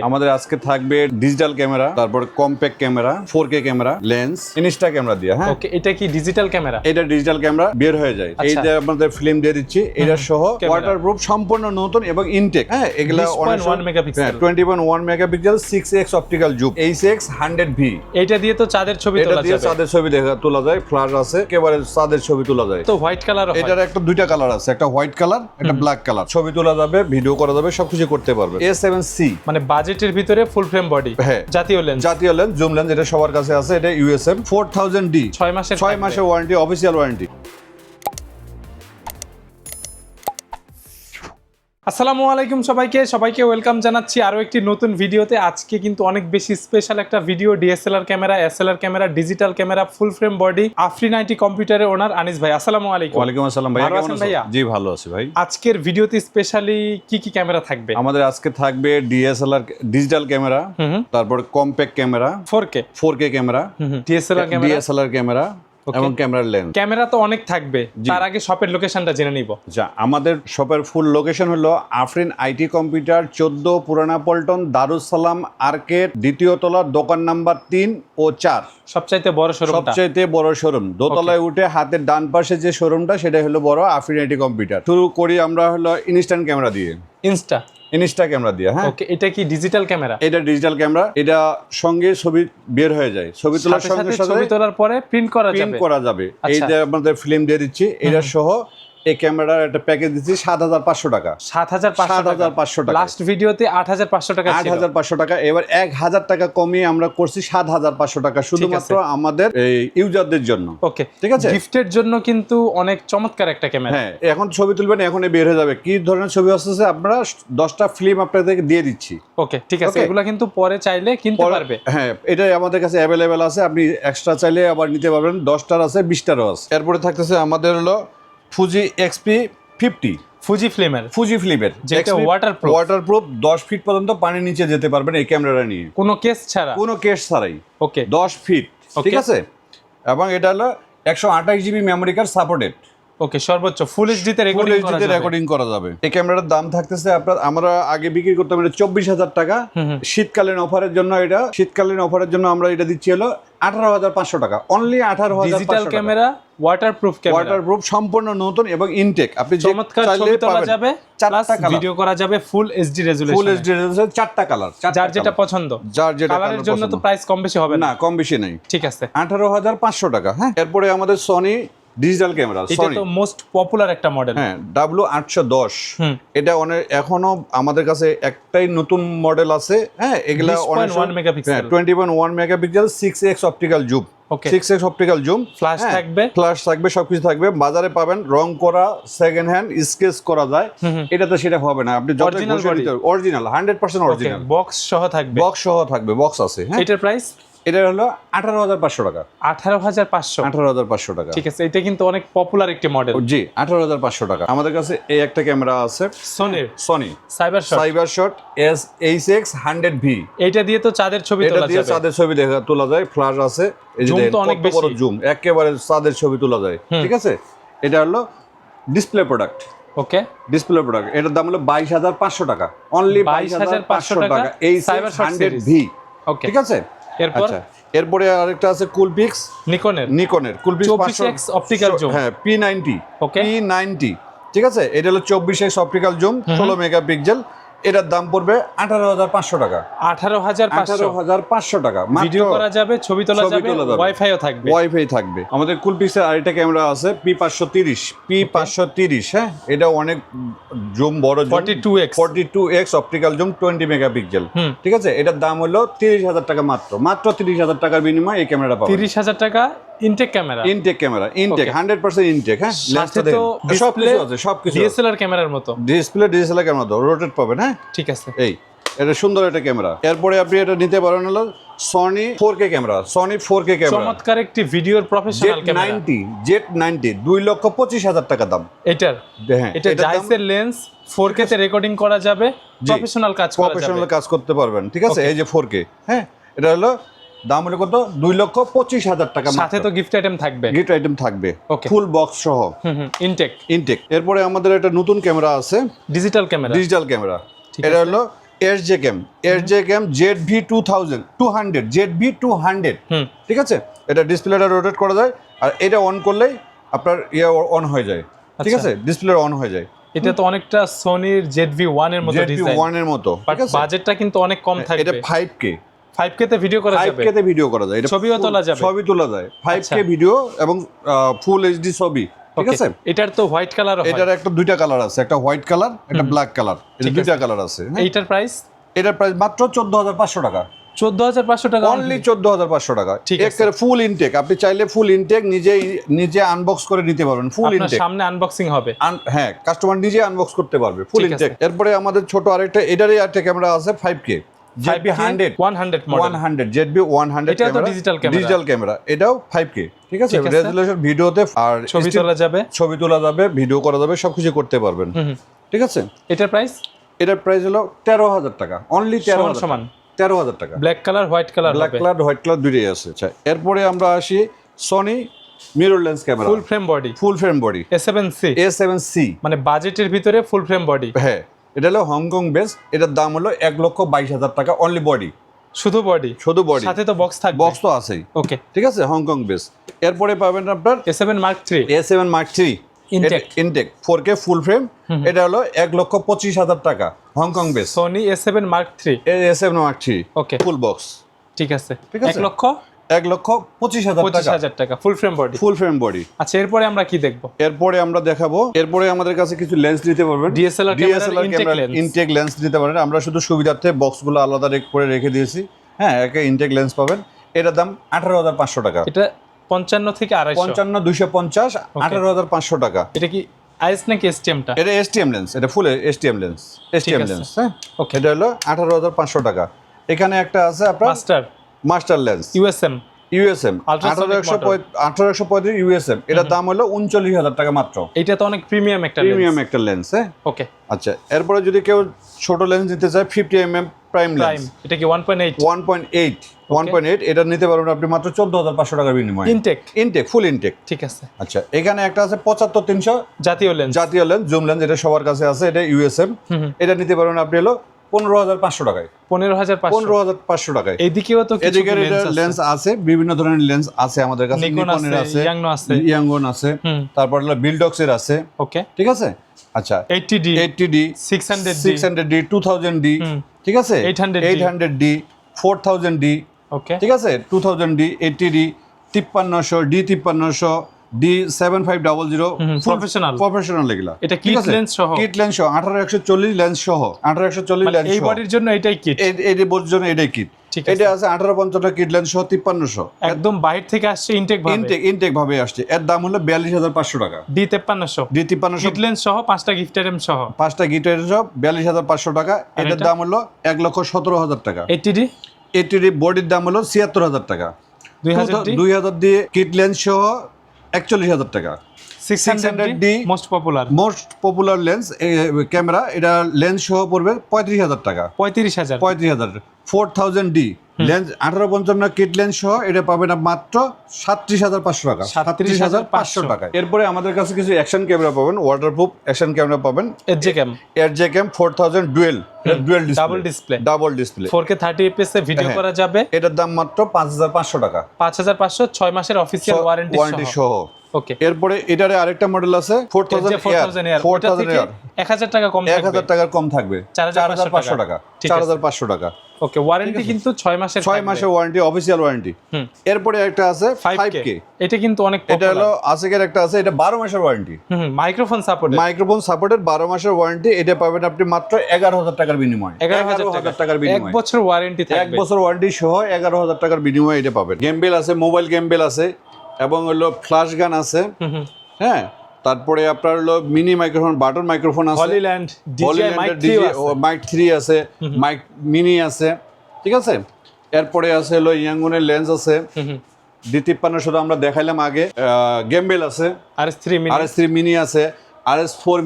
আমাদের আজকে থাকবে ডিজিটাল ক্যামেরা, তারপর compact camera, 4K camera, lens, Insta camera দিয়ে। হ্যাঁ, ওকে, এটা কি ডিজিটাল ক্যামেরা? এটা ডিজিটাল ক্যামেরা বের হয়ে যায়। এই যে আপনাদের ফিল্ম দিয়ে দিচ্ছি, এটা সহ ওয়াটারপ্রুফ, সম্পূর্ণ নতুন এবং ইনটেক। হ্যাঁ, এগুলা 20.1 megapixel, 20.1 megapixel, 6x optical zoom, HX 100V। এইটা দিয়ে তো চাঁদের ছবি তোলা এটা দিয়ে যাবে। চাঁদের ছবি তোলা যায়, ফ্ল্যাশ আছে, একেবারে চাঁদের ছবি তোলা যায়। তো হোয়াইট কালার হয়। এটার একটা দুইটা কালার আছে, একটা হোয়াইট কালার, একটা ব্ল্যাক কালার। ছবি তোলা যাবে, ভিডিও করা যাবে, সবকিছু করতে পারবে। A7C মানে বাজেটের ভিতরে ফুল ফ্রেম বডি। হ্যাঁ, জাতীয় লেন্স, জাতীয় লেন্স, জুম লেন্স, এটা সবার কাছে আছে। এটা USM 4000D, 6 মাসের ওয়ারেন্টি, অফিসিয়াল ওয়ারেন্টি। আসসালামু আলাইকুম সবাইকে ওয়েলকাম জানাচ্ছি আরো একটি নতুন ভিডিওতে। আজকে কিন্তু অনেক বেশি স্পেশাল একটা video. DSLR camera, SLR camera, digital camera, full frame body, Afrin IT কম্পিউটারের ওনার আনিস ভাই। আসসালামু আলাইকুম। ওয়ালাইকুম আসসালাম ভাই, ভালো কেমন আছেন আছেন? ভাইয়া? জি ভালো আছি ভাই। আজকের ভিডিওতে স্পেশালি কি ক্যামেরা থাকবে? আমাদের আজকে থাকবে DSLR ডিজিটাল ক্যামেরা, তারপর compact camera, 4K camera, DSLR camera এবং ক্যামেরার লেন্স। ক্যামেরা তো অনেক থাকবে, তার আগে শপের লোকেশনটা জেনে নিব। যা আমাদের শপের ফুল লোকেশন হলো আফরিন IT কম্পিউটার, 14 পুরানা পল্টন, দারুস সালাম আর্কেড, দ্বিতীয় তলা, দোকান নাম্বার 3 ও 4। সবচাইতে বড় শোরুমটা, সবচাইতে বড় শোরুম। দোতলায় উঠে হাতের ডান পাশে যে শোরুমটা, সেটা হলো বড় আফরিন IT কম্পিউটার। শুরু করি আমরা হলো ইনস্ট্যান্ট ক্যামেরা দিয়ে, ইনস্টা ক্যামেরা দিয়ে। হ্যাঁ, ওকে, এটা কি ডিজিটাল ক্যামেরা? এটা ডিজিটাল ক্যামেরা, এটা সঙ্গে ছবি বের হয়ে যায়, ছবি তোলার সঙ্গে ছবি তোলার পরে প্রিন্ট করা যাবে। এই যে আপনাদের ফিল্ম দিয়ে দিচ্ছি, এটা সহ এই ক্যামেরার একটা প্যাকেজ দিচ্ছি 7500 টাকা। 7500 টাকা। লাস্ট ভিডিওতে 8500 টাকা ছিল। 8500 টাকা। এবার 1000 টাকা কমিয়ে আমরা করছি 7500 টাকা, শুধুমাত্র আমাদের এই ইউজারদের জন্য। ওকে, ঠিক আছে। গিফটের জন্য কিন্তু অনেক চমৎকার একটা ক্যামেরা। হ্যাঁ, এখন ছবি তুলবেন, এখনই বের হয়ে যাবে কি ধরনের ছবি আসছে। আপনারা 10টা ফিল্ম আপনাদেরকে দিয়ে দিচ্ছি। ওকে, ঠিক আছে। এগুলা কিন্তু পরে চাইলে কিনতে পারবে। হ্যাঁ, এটা আমাদের কাছে অ্যাভেলেবেল আছে, আপনি এক্সট্রা চাইলে আবার নিতে পারবেন। 10টার আছে, 20টারও আছে। এরপরে থাকতেছে আমাদের হলো ফুজি XP50, ফুজি ফিল্মের যেটা ওয়াটারপ্রুফ, 10 ফিট পর্যন্ত পানির নিচে যেতে পারবেন এই ক্যামেরাটা নিয়ে, কোনো কেস ছাড়াই। ওকে, 10 ফিট। ঠিক আছে। এবং এটা হলো 128 GB মেমোরি কার্ড সাপোর্টেড। ওকে, সর্বোচ্চ ফুল এইচডি তে রেকর্ডিং করা যাবে। এই ক্যামেরার দাম থাকতেছে আপনার, আমরা আগে বিক্রি করতাম এটা 24000 টাকা। শীতকালীন অফারের জন্য আমরা এটা দিচ্ছি হলো 18500 টাকা, অনলি 18500 টাকা। ডিজিটাল ক্যামেরা, ওয়াটারপ্রুফ, সম্পূর্ণ নতুন এবং ইনটেক। আপনি চমৎকার ছবি তোলা যাবে, প্লাস ভিডিও করা যাবে, ফুল এইচডি রেজোলিউশন, 4টা কালার, যার যেটা পছন্দ। কালারের জন্য তো প্রাইস কম বেশি হবে না, কম বেশি নাই। ঠিক আছে, 18500 টাকা। হ্যাঁ, এরপরে আমাদের সনি ডিজিটাল ক্যামেরা, এটা তো মোস্ট পপুলার একটা মডেল। হ্যাঁ, W810। এটা এখনো আমাদের কাছে একটাই নতুন মডেল আছে। হ্যাঁ, এগুলা 20.1 megapixel, 20.1 megapixel, 6x optical zoom, 6x optical zoom, flash থাকবে, সবকিছু থাকবে। বাজারে পাবেন রং করা, সেকেন্ড হ্যান্ড, স্কেচ করা যায়। এটাতে সেটা হবে না, আপনি অরিজিনাল 100% অরিজিনাল। বক্স সহ থাকবে, বক্স আছে। হ্যাঁ, এটার প্রাইস এটা হলো 18500 টাকা। 18500 টাকা। ঠিক আছে, এটা কিন্তু অনেক পপুলার একটি মডেল। জি, 18500 টাকা। আমাদের কাছে এই একটা ক্যামেরা আছে, সনি সাইবারশট HX 100V। এটা দিয়ে তো চাঁদের ছবি তোলা যায়, ফ্ল্যাশ আছে, এই যে বড় জুম, একেবারে চাঁদের ছবি তোলা যায়। ঠিক আছে। এটা হলো ডিসপ্লে প্রোডাক্ট। ওকে, এটার দাম হলো 22500 টাকা, অনলি 22500 টাকা। এই 100V। ওকে, ঠিক আছে। এরপরে আরেকটা আছে কুলপিক্স, নিকনের কুলপিক্স 24x অপটিক্যাল জুম। হ্যাঁ, P90। ঠিক আছে। এটা হলো 24x অপটিক্যাল জুম, 16 মেগাপিক্সেল। এটার দাম পড়বে 18500 টাকা। 18500 টাকা। ভিডিও করা যাবে, ছবি তোলা যাবে, ওয়াইফাই থাকবে। আমাদের কুলপিক্সের আরেকটা ক্যামেরা আছে, P530। হ্যাঁ, এটা অনেক জুম, বড় zoom, 42x optical zoom, 20 megapixel. ঠিক আছে। এটার দাম হলো 30000 টাকা, মাত্র 30000 টাকার বিনিময়ে এই ক্যামেরাটা পাবেন। 30000 টাকা। Intact camera, 100% intact. হ্যাঁ, সবকিছু আছে, সবকিছু DSLR ক্যামেরার মতো। DSLR ক্যামেরা তো রোটেট পাবেন। হ্যাঁ, ঠিক আছে। এটা সুন্দর একটা ক্যামেরা। এরপরে আপনি এটা নিতে পারেন হলো সনি 4K ক্যামেরা, চমৎকার একটি ভিডিওর প্রফেশনাল ক্যামেরা, Z90, 2,25,000 টাকা দাম এটার। হ্যাঁ, এটা জাইসের লেন্স, 4K তে রেকর্ডিং করা যাবে, প্রফেশনাল কাজ করতে পারবেন। ঠিক আছে। এই যে 4K। হ্যাঁ, এটা হলো দাম হলো কত, 2,25,000 টাকা। সাথে তো গিফট আইটেম থাকবে, ফুল বক্স সহ, ইনটেক। এরপরে আমাদের একটা নতুন ক্যামেরা আছে, ডিজিটাল ক্যামেরা। এটা হলো এসজে ক্যাম ZV200 ঠিক আছে, এটা ডিসপ্লেটা রোটেট করা যায় আর এটা অন করলেই আপনার অন হয়ে যায়, ঠিক আছে, ডিসপ্লে অন হয়ে যায়। এটা তো অনেকটা সোনির ZV-1 এর মতো ডিজাইন, ZV-1 এর মতো, বাট বাজেটটা কিন্তু অনেক কম থাকবে। এটা 5K 5K তে ভিডিও করা যাবে, 5K তে ভিডিও করা যায়, এটা ছবিও তোলা যাবে, ছবি তোলা যায় 5K ভিডিও এবং ফুল এইচডি ছবি, ঠিক আছে। এটার তো হোয়াইট কালার হয়, এটার একটা দুইটা কালার আছে, একটা হোয়াইট কালার, একটা ব্ল্যাক কালার, এটা দুইটা কালার আছে। এইটার প্রাইস, এটার প্রাইস মাত্র 14500 টাকা, 14500 টাকা অনলি 14500 টাকা। ঠিক আছে, একেবারে ফুল ইনটেক, আপনি চাইলে ফুল ইনটেক নিজে আনবক্স করে নিতে পারবেন, ফুল ইনটেক সামনে আনবক্সিং হবে, হ্যাঁ, কাস্টমার নিজে আনবক্স করতে পারবে ফুল ইনটেক। এরপরে আমাদের ছোট আরেকটা এটারই একটা ক্যামেরা আছে 5K ZV-100 ZV-100 এটা তো ডিজিটাল ক্যামেরা, এটাও 5K, ঠিক আছে, রেজোলিউশন ভিডিওতে আর ছবি তোলা যাবে, ভিডিও করা যাবে, সবকিছু করতে পারবেন, ঠিক আছে। এটার প্রাইস হলো 13000 টাকা, অনলি 13000 টাকা। ব্ল্যাক কালার হোয়াইট কালার দুইটাই আছে। আচ্ছা, এরপরে আমরা আসি সনি মিররলেস ক্যামেরা, ফুল ফ্রেম বডি A7C, মানে বাজেটের ভিতরে ফুল ফ্রেম বডি। হ্যাঁ, এটা হলো হংকং বেস, এটার দাম হলো 1,22,000 টাকা, অনলি বডি, শুধু বডি, সাথে তো বক্স থাকবে, বক্স তো আছেই, ওকে, ঠিক আছে, হংকং বেস। এরপরে পাবেন আপনার A7 Mark III intact 4K full frame, এটা হলো 1,25,000 টাকা, Hong Kong base, Sony A7 Mark III, okay, full box, ঠিক আছে, 1,25,000 টাকা ফুল ফ্রেম বডি। আচ্ছা, এরপরে আমরা কি দেখবো? এরপরে আমরা দেখাবো, এরপরে আমাদের কাছে কিছু লেন্স দিতে পারবেন, DSLR ক্যামেরা ইনটেক লেন্স দিতে পারেন। আমরা শুধু সুবিধার্থে বক্সগুলো আলাদা করে রেখে দিয়েছি, হ্যাঁ, একটা ইনটেক লেন্স পাবেন, এটার দাম 18,500 টাকা, এটা 55 থেকে 250 18,500 টাকা। এটা কি আইএস নাকি STM টা? এটা STM লেন্স, এটা ফুল STM লেন্স, হ্যাঁ, ওকে, এটা হলো 18,500 টাকা। এখানে একটা আছে আপনার মাস্টার লেন্স USM 1835 USM, এটার দাম হলো 39,000 টাকা মাত্র। এটা তো অনেক প্রিমিয়াম একটা লেন্স, হ্যাঁ, ওকে। আচ্ছা, এরপরে যদি কেউ ছোট লেন্স নিতে চায় 50mm প্রাইম লেন্স, এটা কি 1.8, এটা নিতে পারবেন আপনি মাত্র 14,500 টাকার বিনিময়ে, ইনটেক ফুল ইনটেক, ঠিক আছে। আচ্ছা, এখানে একটা আছে 75-300 জাতীয় লেন্স জুম লেন্স, এটা সবার কাছে আছে, এটা USM, এটা নিতে পারবেন আপনি হলো 15,500 টাকায়, 15,500 টাকায়। এদিকেও তো কিছু লেন্স আছে, বিভিন্ন ধরনের লেন্স আছে আমাদের কাছে, নিকনের আছে, ইয়াংগন আছে, তারপর হলো বিলডক্সের আছে, ওকে, ঠিক আছে। আচ্ছা, 80D 600D 2000D, ঠিক আছে, 800D 4000D, ওকে, ঠিক আছে, 2000D 80D 5300D 5300 D7500 professional এগুলা, এটা কিট লেন্স সহ 1840 লেন্স সহ, 1840 লেন্স এই বডির জন্য এটাই কিট, এই বডির জন্য এটাই কিট, এটা আছে 1850 কিট লেন্স সহ 5300, একদম বাইরে থেকে আসছে, ইনটেক ভাবে আসছে। এর দাম হলো 42,500 টাকা, D5300 কিট লেন্স সহ 5টা গিফট আইটেম সহ 42,500 টাকা। এটার দাম হলো 1,17,000 টাকা। 80D বডির দাম হলো 76,000 টাকা, 2000 দিয়ে কিট লেন্স সহ 41,000 টাকা। 600D most popular lens camera, এটা লেন্স সহ পড়বে 35,000 টাকা, 35,000। 4000D লেন্স 1855 কিট লেন্স সহ, এটা পাবেন মাত্র 37,500 টাকা, 37,500 টাকা। এরপরে আমাদের কাছে কিছু অ্যাকশন ক্যামেরা পাবেন, ওয়াটারপ্রুফ অ্যাকশন ক্যামেরা পাবেন, এরজে ক্যাম 4000 dual double display 4K 30 fps এ ভিডিও করা যাবে, এটার দাম মাত্র 5,500 টাকা, 5,500, 6 মাসের অফিশিয়াল ওয়ারেন্টি সহ, ওকে। এরপরে এটারে আরেকটা মডেল আছে 4000 এয়ার, 1000 টাকা কম, 1000 টাকা কম থাকবে, 4,500 টাকা, 4,500 টাকা, ওকে। ওয়ারেন্টি কিন্তু 6 মাসের ওয়ারেন্টি, অফিশিয়াল ওয়ারেন্টি। এরপরে একটা আছে 5K, এটা কিন্তু অনেক এটা হলো ASIC-এর একটা আছে, এটা 12 মাসের ওয়ারেন্টি, মাইক্রোফোন সাপোর্টেড 12 মাসের ওয়ারেন্টি, এটা পাবেন আপনি মাত্র 11,000 টাকার বিনিময়ে, 11,000 টাকার বিনিময়ে, 1 বছর ওয়ারেন্টি থাকবে, 1 বছর ওয়ারেন্টি সহ 11,000 টাকার বিনিময়ে এটা পাবেন। গেমবেল আছে, মোবাইল গেমবেল আছে, এবং হলো ফ্ল্যাশ গান আছে, হ্যাঁ, তারপরে আপনার হলো মিনি মাইক্রোফোন, বাটন মাইক্রোফোন আছে, হলিল্যান্ড মাইক 3 আছে, মাইক মিনি আছে, ঠিক আছে। এরপরে আছে হলো ইয়াঙ্গুনের লেন্স আছে, D5300 আমরা দেখাইলাম আগে, গেমবেল আছে, RS3 মিনি আছে, RS4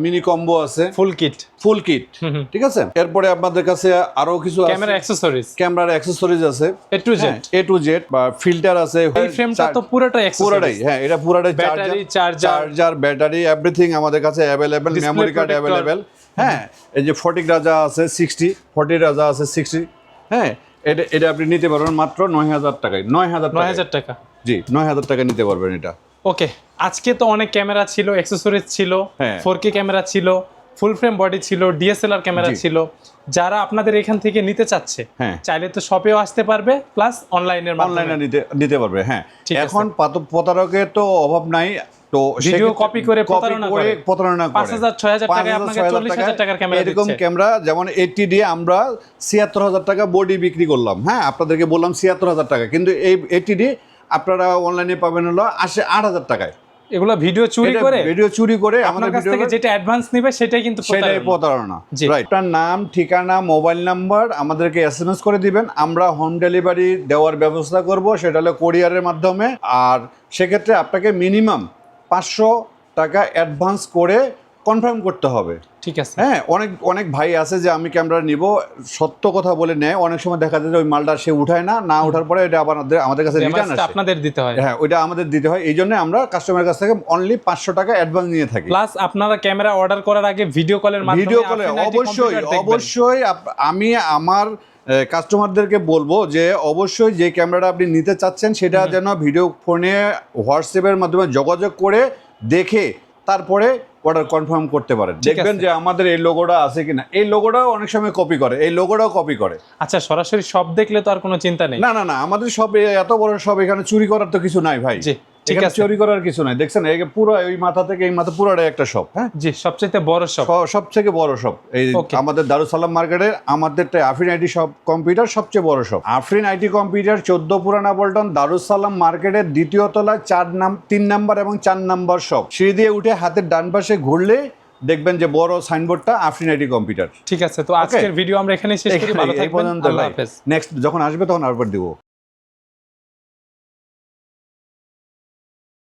মিনি কম্বো আছে, ফুল কিট, ঠিক আছে। এরপরে আপনাদের কাছে আরো কিছু ক্যামেরার অ্যাকসেসরিজ আছে, A to Z বা ফিল্টার আছে, এই ফ্রেমটা তো পুরোটাই, হ্যাঁ, এটা পুরোটাই চার্জার, ব্যাটারি, এভরিথিং আমাদের কাছে অ্যাভেলেবেল, মেমোরি কার্ড অ্যাভেলেবেল, হ্যাঁ এই যে 40 রাজা আছে 40 রাজা আছে 60, হ্যাঁ এটা আপনি নিতে পারবেন মাত্র 9000 টাকায়। 9000 টাকা। জি 9000 টাকা নিতে পারবেন এটা। ওকে, আজকে তো অনেক ক্যামেরা ছিল, অ্যাক্সেসরিজ ছিল, হ্যাঁ। 4K ক্যামেরা ছিল, ফুল ফ্রেম বডি ছিল, ডিএসএলআর ক্যামেরা জি। ছিল। যারা আপনাদের এখান থেকে নিতে চাচ্ছে হ্যাঁ। চাইলে তো শপেও আসতে পারবে, প্লাস অনলাইনের অনলাইনে নিতে পারবে। হ্যাঁ ঠিক আছে। এখন প্রতারকের তো অভাব নাই, তো ভিডিও সেক্ষেত্রে কপি করে প্রতারণা করে। 5,000 6,000 টাকায় আপনাকে 40,000 টাকার ক্যামেরা এরকম দিচ্ছে। ক্যামেরা যেমন 80 দিয়ে আমরা 76,000 টাকা বডি বিক্রি করলাম। হ্যাঁ আপনাদেরকে বললাম 76,000 টাকা, কিন্তু এই 80 ডি আপনারা অনলাইনে পাবেন হলো 8,000 টাকায়। এগুলো ভিডিও চুরি এটা করে ভিডিও চুরি করে আপনার আমাদের কাছ থেকে যেটা অ্যাডভান্স নেবে সেটাই কিন্তু সেটাই প্রতারণা। প্রতারণা। জি। রাইট, আপনার নাম, ঠিকানা, মোবাইল নাম্বার আমাদেরকে এসএমএস করে দিবেন, আমরা হোম ডেলিভারি দেওয়ার ব্যবস্থা করব, সেটা হলো কোরিয়ারের মাধ্যমে। আর সেক্ষেত্রে আপনাকে মিনিমাম 500 টাকা অ্যাডভান্স করে কনফার্ম করতে হবে। ঠিক আছে। হ্যাঁ অনেক ভাই আছে যে আমি ক্যামেরা নিব, সত্য কথা বলে নেয়, অনেক সময় দেখা যায় যে ওই মালটা সে উঠায় না ওঠার পরে এটা আবার আমাদের কাছে রিটার্ন ড্যামেজটা আসে। আপনাদের দিতে হয়। হ্যাঁ ওইটা আমাদের দিতে হয়, এই জন্য আমরা কাস্টমারের কাছ থেকে অনলি 500 টাকা অ্যাডভান্স নিয়ে থাকি। প্লাস আপনারা ক্যামেরা অর্ডার করার আগে ভিডিও কলের মাধ্যমে ভিডিও কলে Afrin IT অবশ্যই computer দেখবেন। অবশ্যই আমি আমার কাস্টমারদেরকে বলবো যে অবশ্যই যে ক্যামেরাটা আপনি নিতে চাচ্ছেন সেটা যেন ভিডিও ফোনে হোয়াটসঅ্যাপের মাধ্যমে যোগাযোগ করে দেখে তারপরে অর্ডার কনফার্ম করতে পারেন। দেখবেন আছে। যে আমাদের এই লোগোটা আছে কিনা, এই লোগোটাও অনেক সময় কপি করে, এই লোগোটাও কপি করে। আচ্ছা, সরাসরি সব দেখলে তো আর কোনো চিন্তা নেই। না আমাদের সব এত বড় সব, এখানে চুরি করার তো কিছু নাই ভাই। জি, ঠিক এখানে আছে। চুরি করার কিছু নাই, দেখছেন এই পুরো ওই মাথা থেকে এই মাথা পুরোটাই একটা শপ। হ্যাঁ জি, সবচেয়ে বড় সব। সবথেকে বড় শপ এই Okay. আমাদের দারুস সালাম মার্কেটের, আমাদেরটা আফরিন আইটি শপ কম্পিউটার সবচেয়ে বড় শপ। আফরিন আইটি কম্পিউটার 14 পুরানা পল্টন, দারুস সালাম মার্কেটের দ্বিতীয় তলায় 3 নাম্বার এবং 4 নাম্বার শপ। সিঁড়ি দিয়ে উঠে হাতের ডান পাশে ঘুরলে দেখবেন যে বড় সাইনবোর্ডটা আফরিন আইটি কম্পিউটার। ঠিক আছে, তো আজকের ভিডিও আমরা এখানেই শেষ করি। ভালো এই থাকবেন, পর্যন্ত। আল্লাহ হাফেজ। নেক্সট যখন আসবে তখন আবার দিব।